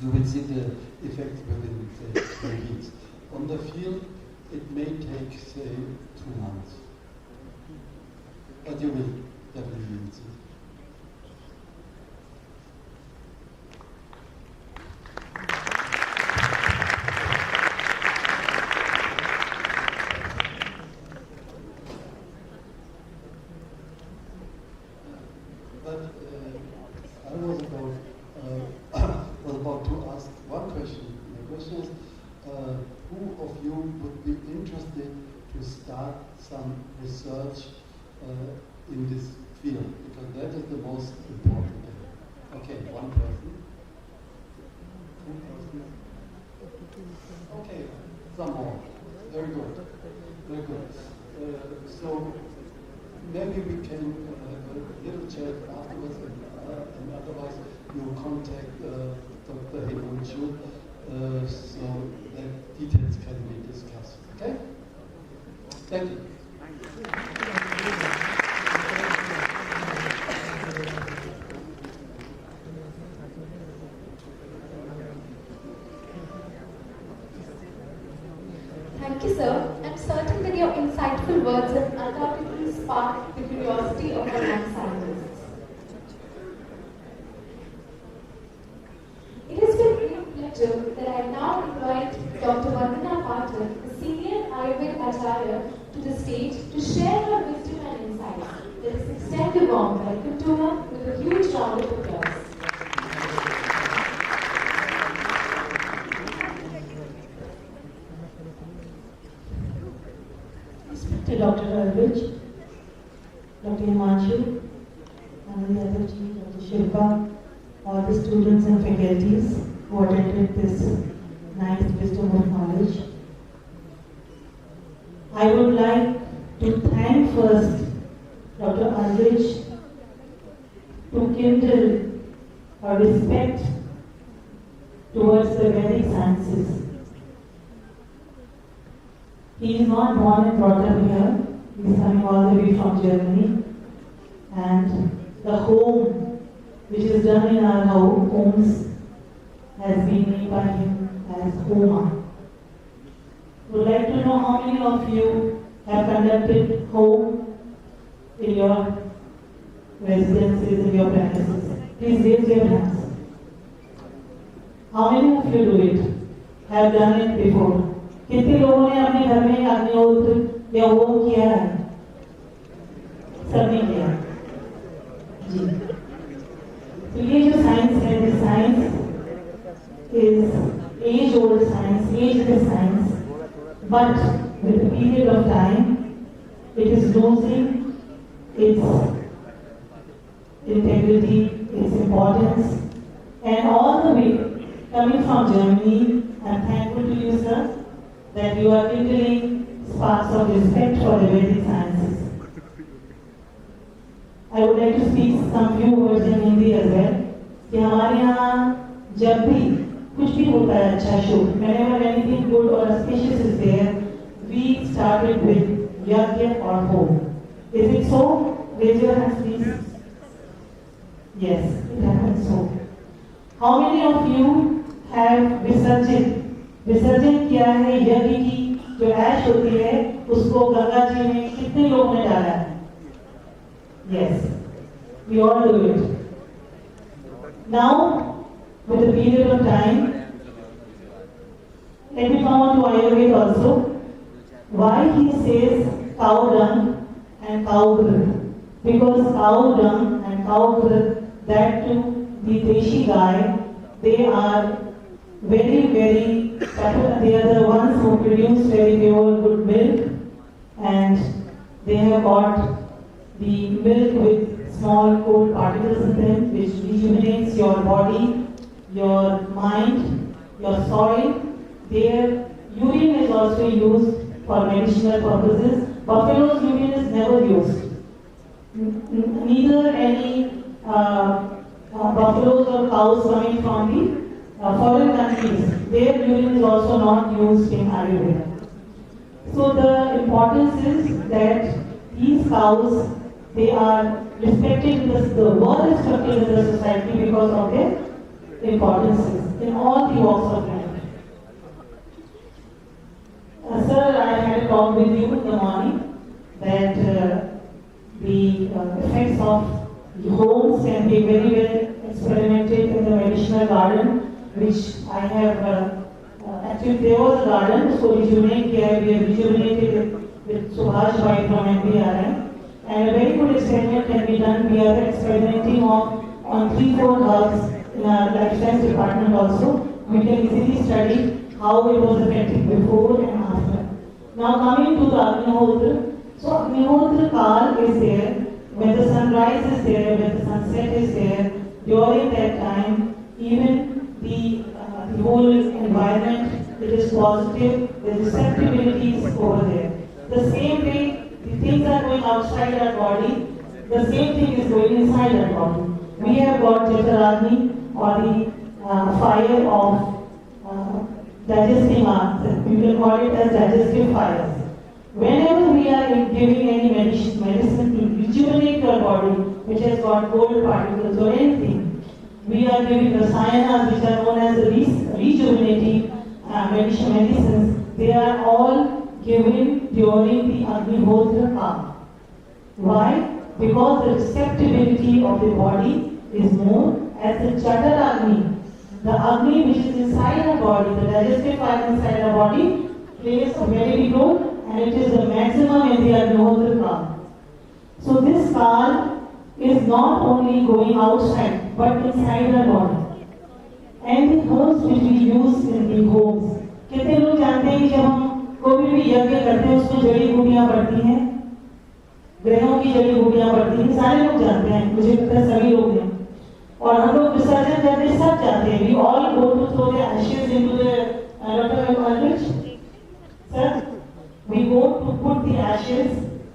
You will see the effect within, say, 3 weeks. On the field, it may take, say, 2 months. But you will definitely see. But I was about to ask one question. The question is, who of you would be interested to start some research in this field? Because that is the most important thing. Okay, one person. 2 persons. Okay, some more. Very good. Very good. So maybe we can have a little chat afterwards, and otherwise you contact Dr. Himanshu so that details can be discussed. Okay? Thank you. Thank you, sir. I'm certain that your insightful words have undoubtedly sparked the curiosity of our young scientists. It has been a great pleasure that I now invite Dr. Vandana Pathak, the Senior Ayurveda Acharya, to the stage to share her wisdom and insights. Let us extend a warm welcome to her with a huge round of applause. Respected Dr. Arvind, Dr. Himanshu, and the other chief, Dr. Shilpa, all the students and faculties who attended this nice wisdom of knowledge. I would like to thank first Dr. Arvind to kindle a respect towards the Vedic sciences. He is not born and brought up here. He is coming all the way from Germany. And the home, which is done in our homes, has been made by him as Homa. Would like to know how many of you have conducted home in your residences, in your premises. Please raise your hands. How many of you do it? Have done it before? कितने लोगों ने अपने घर में अग्निहोत्र या home किया है? सबने किया जी। तो ये जो साइंस है, this science is age-old science, ageless science. But with the period of time, it is losing its integrity, its importance, and all the way coming from Germany. I'm thankful to you, sir, that you are kindling sparks of respect for the Vedic sciences. I would like to speak some few words in Hindi as well. कि हमारे यहाँ जब भी कुछ भी होता है अच्छा शुभ, whenever anything good or auspicious is there, we started with yajna or home. Is it so? Raise your hands, please. Yes, it happens so. How many of you have विसर्जन किया है यज्ञ की जो ऐश होती है उसको गंगा जी में कितने लोगों ने डाला है? Yes, we all do it. Now, with the period of time, let me come on to Ayurveda also. Why he says cow dung and cow growth? Because cow dung and cow growth, that too, the Deshi guy, they are very, very, they are the ones who produce very pure good milk, and they have got the milk with small cold particles in them, which rejuvenates your body, your mind, your soil. Their urine is also used for medicinal purposes. Buffalo's urine is never used. Neither any buffaloes or cows coming from the foreign countries, their urine is also not used in Ayurveda. So the importance is that these cows, they are respected in the world respected in the society because of their importances in all the walks of life. Sir, I had a talk with you in the morning that the effects of the homes can be very well experimented in the medicinal garden, which I have actually there was a garden, so rejuvenate here, we have rejuvenated it with Subhash Bhai from MBRM. And a very good experiment can be done. We are experimenting on 3-4 herbs in our life science department also. We can easily study how it was effective before and after. Now coming to the Agnihotra. So Agnihotra Kal is there, when the sunrise is there, when the sunset is there. During that time, even the whole environment, it is positive, the receptibility is over there. The same way the things are going outside our body, the same thing is going inside our body. We have got Chhatrapati or the fire of digesting arts. We will call it as digestive fires. Whenever we are giving any medicine to rejuvenate your body, which has got gold particles or anything, we are giving rasayanas, which are known as rejuvenating medicines. They are all given during the Agnihotra Kal. Why? Because the receptibility of the body is more as the Chhatrapati. The Agni which is inside our body, the digestive fire inside our body, plays a very big role, and it is the maximum in the Agnihotra Kal. So this Kal is not only going outside, but inside our body. And the herbs which we use in the homes. कितने लोग जानते हैं कि जब हम कोई भी यज्ञ करते हैं उसमें जड़ी बूटियां पड़ती हैं, ग्रहों की जड़ी बूटियां पड़ती हैं, सारे लोग जानते हैं, मुझे लगता है सभी लोग हैं। और हम लोग विसर्जन करते सब जानते हैं। We all go to throw the ashes into the Maharaj. Sir, we go to put the ashes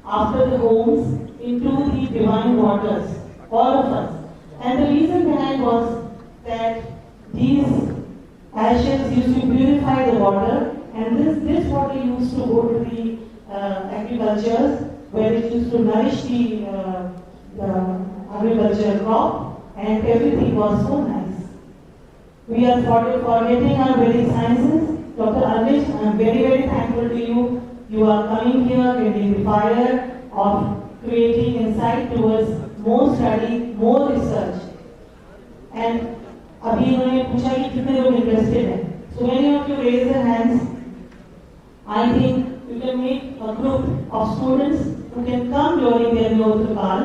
after the homes into the divine waters, all of us. And the reason behind was that these ashes used to purify the water, and this water used to go to the agricultures, where it used to nourish the agricultural crop, and everything was so nice. We are forgetting our Vedic sciences. Dr. Arvish, I am very, very thankful to you. You are coming here in the fire of creating insight towards more study, more research. And अभी उन्होंने पूछा कि कितने लोग interested हैं. So many of you raise your hands. I think you can make a group of students who can come during their Agnihotra Kal,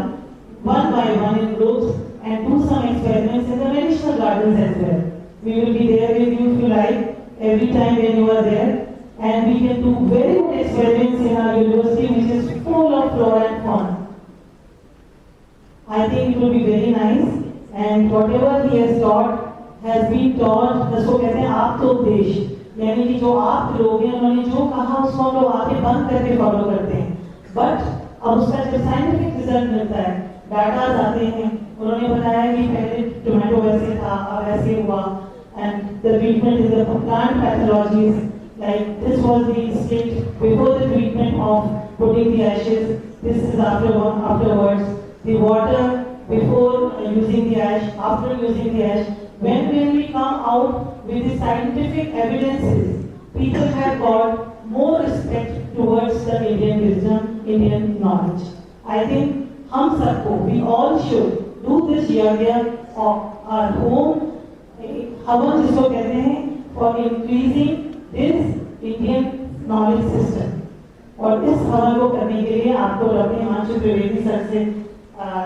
one by one in groups, and do some experiments in the medicinal gardens as well. We will be there with you if you like, every time when you are there. and we can do very good experiments in our university which is full of flora and fauna. I think it will be very nice, and whatever he has taught has been taught, जिसको कहते हैं आप तो देश, यानी कि जो आप लोग हैं उन्होंने जो कहा उसको हम लोग आंखें बंद करके फॉलो करते हैं, बट अब उसका जब साइंटिफिक रिजल्ट मिलता है, डाटाज आते हैं, उन्होंने बताया कि पहले टोमेटो वैसे था, अब ऐसे हुआ, and the treatment is the plant pathologies, like this was the state before the treatment of putting the ashes, this is afterwards, the water before using the ash, after using the ash. When will we come out with the scientific evidences? People have got more respect towards the Indian wisdom, Indian knowledge. I think हम सबको, we all should do this yagya of our home, हवन जिसको कहते हैं, for increasing this Indian knowledge system. और इस हवन को करने के लिए आपको डॉक्टर हिमांशु त्रिवेदी सर से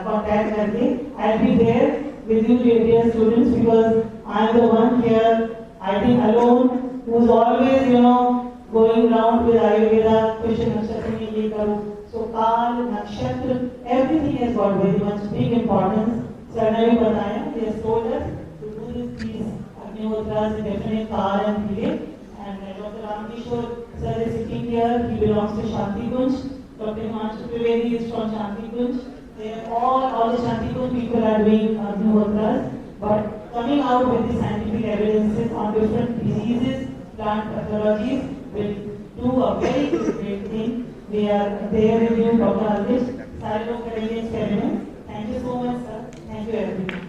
contact करके, I'll be there with you dear students, because I am the one here, I think alone, who is always, going around with Ayurveda, Krishna Nakshatra mein ye karu. So Kal, Nakshatra, everything has got very much big importance. Sir ne bhi bataya, he has told us to do these Agnihotras in definite Kal and period. And Dr. Ramkishore sir is sitting here, he belongs to Shanti Kunj. Dr. Himanshu Trivedi is from Shanti Kunj. They are all the Shanti Kunj people are doing Agnihotras, but coming out with the scientific evidences on different diseases, plant pathologies, will do a very great thing. We are there with you, Dr. Alvish. सारे लोग करेंगे experiment. Thank you so much, sir. Thank you, everyone.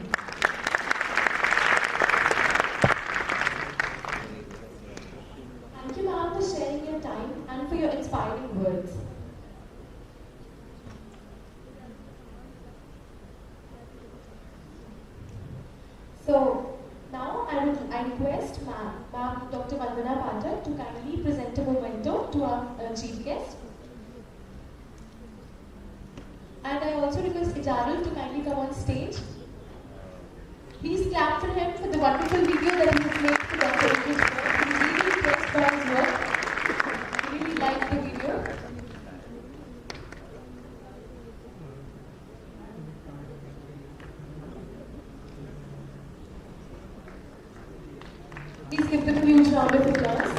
Thank you, ma'am, for sharing your time and for your inspiring words. So now I request ma'am Dr. Vandana Pathak to kindly present a memento to our chief guest. And I also request Ijarul to kindly come on stage. Please clap for him for the wonderful video that he has made for Dr. Agnihotra. He's really impressed by his work. He really liked the video. Please give them a huge round of applause.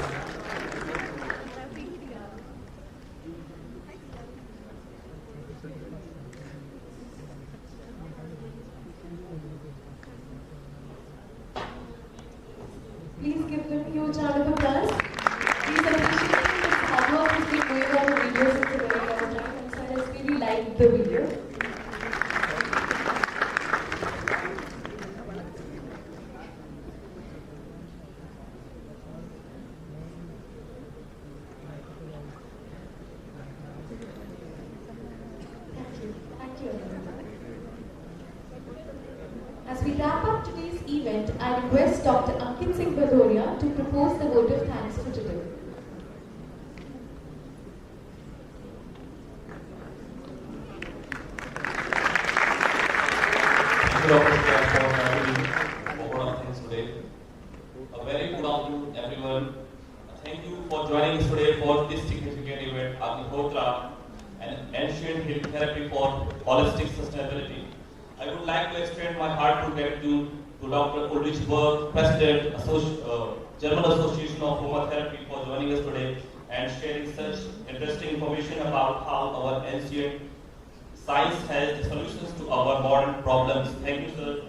Please give them a huge round of applause. Please appreciate his hard work he's been doing on the video since a very long time, and sir has really liked the video. As we wrap up today's event, I request Dr. Ankit Singh Bhadoria to propose the vote of thanks for today. Thank you, Dr. Singh, for having me for vote of thanks today. A very good afternoon, everyone. Thank you for joining us today for this significant event, Agnihotra, an ancient healing therapy for holistic sustainability. I would like to extend my heartfelt gratitude to Dr. Ulrich Berg, President, German Association of Homotherapy, for joining us today and sharing such interesting information about how our ancient science has solutions to our modern problems. Thank you, sir.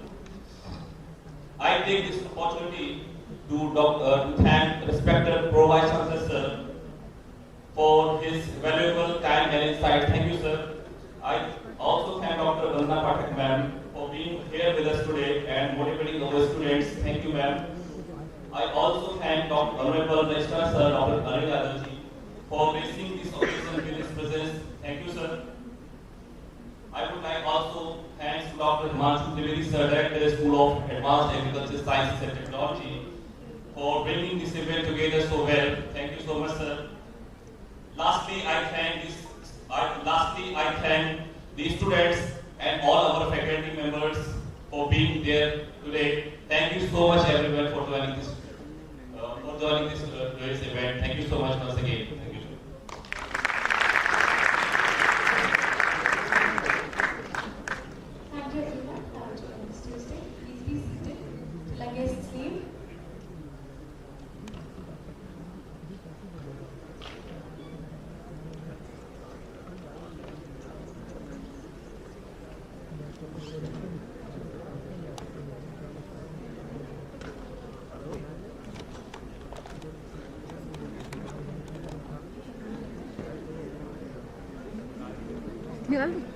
I take this opportunity to thank respected Pro Vice Chancellor sir for his valuable time and insight. Thank you, sir. I also thank Dr. Vandana Pathak ma'am for being here with us today and motivating our students. Thank you, ma'am. I also thank Dr. Honorable Registrar Sir Dr. Anil Yadavji for gracing this occasion with his presence. Thank you, sir. I would like also thanks to Dr. Himanshu Trivedi sir, Director School of Advanced Agriculture Sciences and Technology, for bringing this event together so well. Thank you so much, sir. Lastly, I thank the students and all our faculty members for being there today. Thank you so much, everyone, for joining this joining this today's event. Thank you so much once again. Thank you. Thank you everyone. Have a joyous Tuesday. Please be seated till our guests leave. निकाल दी